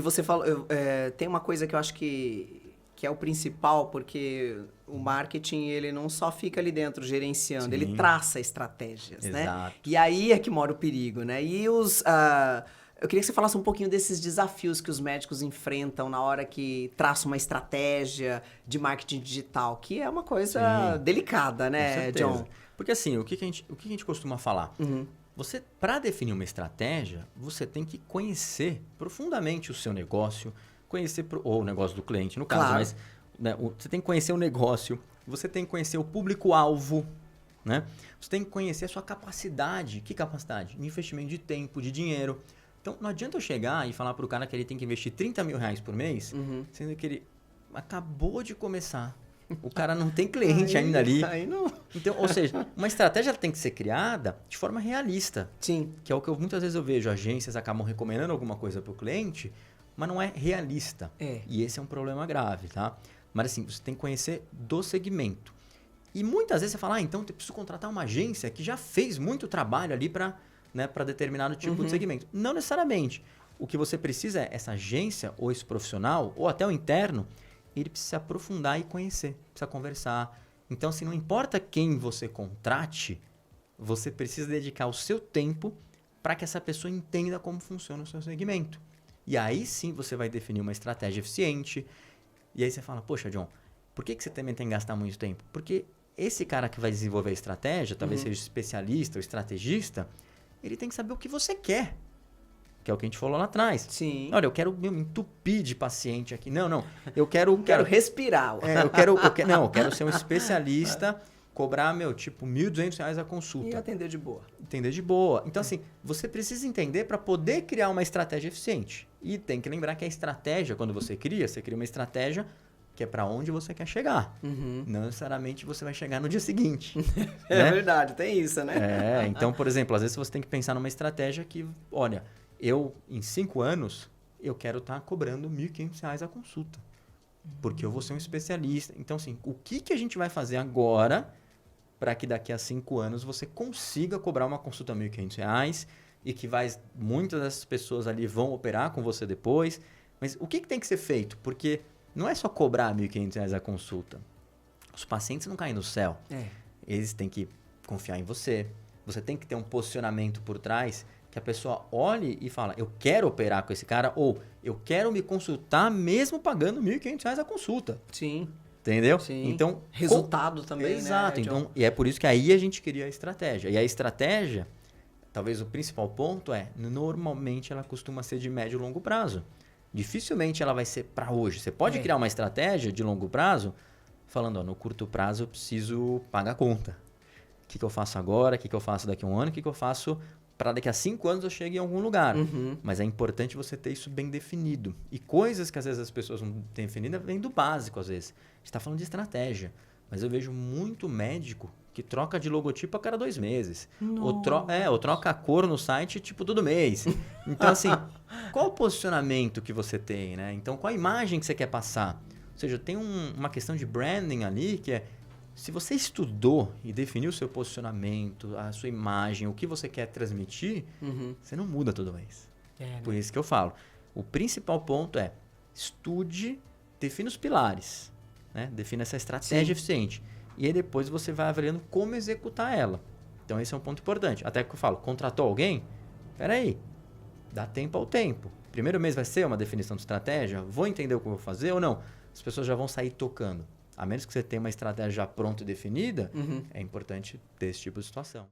você falou, tem uma coisa que eu acho que é o principal, porque o marketing, ele não só fica ali dentro gerenciando, Sim. ele traça estratégias, Exato. né? E aí é que mora o perigo, né? E eu queria que você falasse um pouquinho desses desafios que os médicos enfrentam na hora que traçam uma estratégia de marketing digital, que é uma coisa delicada, né, Com certeza. John? Porque assim, o que a gente costuma falar? Uhum. Você, para definir uma estratégia, você tem que conhecer profundamente o seu negócio, conhecer ou o negócio do cliente, no caso, Claro. mas né, você tem que conhecer o negócio, você tem que conhecer o público-alvo, né? Você tem que conhecer a sua capacidade. Que capacidade? Investimento de tempo, de dinheiro. Então, não adianta eu chegar e falar para o cara que ele tem que investir 30 mil reais por mês, sendo que ele acabou de começar. O cara não tem cliente ainda ali. Aí não. Então, ou seja, uma estratégia tem que ser criada de forma realista. Sim. Que é o que muitas vezes eu vejo. Agências acabam recomendando alguma coisa para o cliente, mas não é realista. E esse é um problema grave, tá? Mas assim, você tem que conhecer do segmento. E muitas vezes você fala, então eu preciso contratar uma agência que já fez muito trabalho ali para determinado tipo de segmento. Não necessariamente. O que você precisa é essa agência ou esse profissional, ou até o interno, ele precisa se aprofundar e conhecer, precisa conversar. Então, assim, não importa quem você contrate, você precisa dedicar o seu tempo para que essa pessoa entenda como funciona o seu segmento. E aí sim você vai definir uma estratégia eficiente. E aí você fala, poxa, John, por que você também tem que gastar muito tempo? Porque esse cara que vai desenvolver a estratégia, talvez seja especialista ou estrategista, ele tem que saber o que você quer. Que é o que a gente falou lá atrás. Sim. Olha, eu quero me entupir de paciente aqui. Não. Eu quero respirar. Eu quero ser um especialista, cobrar, tipo, R$1.200 a consulta. E atender de boa. Entender de boa. Então, assim, você precisa entender para poder criar uma estratégia eficiente. E tem que lembrar que a estratégia, quando você cria uma estratégia que é para onde você quer chegar. Não necessariamente você vai chegar no dia seguinte. É verdade, tem isso, né? Então, por exemplo, às vezes você tem que pensar numa estratégia que, olha, eu, em 5 anos, eu quero estar cobrando R$1.500 a consulta. Porque eu vou ser um especialista. Então, assim, o que a gente vai fazer agora para que daqui a 5 anos você consiga cobrar uma consulta R$1.500 e que muitas dessas pessoas ali vão operar com você depois. Mas o que tem que ser feito? Porque não é só cobrar R$1.500 a consulta. Os pacientes não caem do céu. Eles têm que confiar em você. Você tem que ter um posicionamento por trás que a pessoa olhe e fala, eu quero operar com esse cara, ou eu quero me consultar mesmo pagando R$1.500 a consulta. Sim. Entendeu? Sim. Então, resultado também, exato. né? Então, e é por isso que aí a gente cria a estratégia. E a estratégia, talvez o principal ponto normalmente ela costuma ser de médio e longo prazo. Dificilmente ela vai ser para hoje. Você pode criar uma estratégia de longo prazo falando, no curto prazo eu preciso pagar a conta. O que eu faço agora? O que eu faço daqui a um ano? O que eu faço para daqui a 5 anos eu chegue em algum lugar. Mas é importante você ter isso bem definido. E coisas que às vezes as pessoas não têm definido vem do básico, às vezes. A gente está falando de estratégia. Mas eu vejo muito médico que troca de logotipo a cada 2 meses. Ou troca a cor no site, tipo, todo mês. Então, assim, qual o posicionamento que você tem, né? Então, qual a imagem que você quer passar? Ou seja, tem uma questão de branding ali que é, se você estudou e definiu o seu posicionamento, a sua imagem, o que você quer transmitir, você não muda todo mês. Por isso que eu falo. O principal ponto é estude, defina os pilares, né? Defina essa estratégia eficiente. E aí depois você vai avaliando como executar ela. Então esse é um ponto importante. Até que eu falo, contratou alguém? Espera aí, dá tempo ao tempo. Primeiro mês vai ser uma definição de estratégia? Vou entender o que eu vou fazer ou não? As pessoas já vão sair tocando. A menos que você tenha uma estratégia já pronta e definida, é importante ter esse tipo de situação.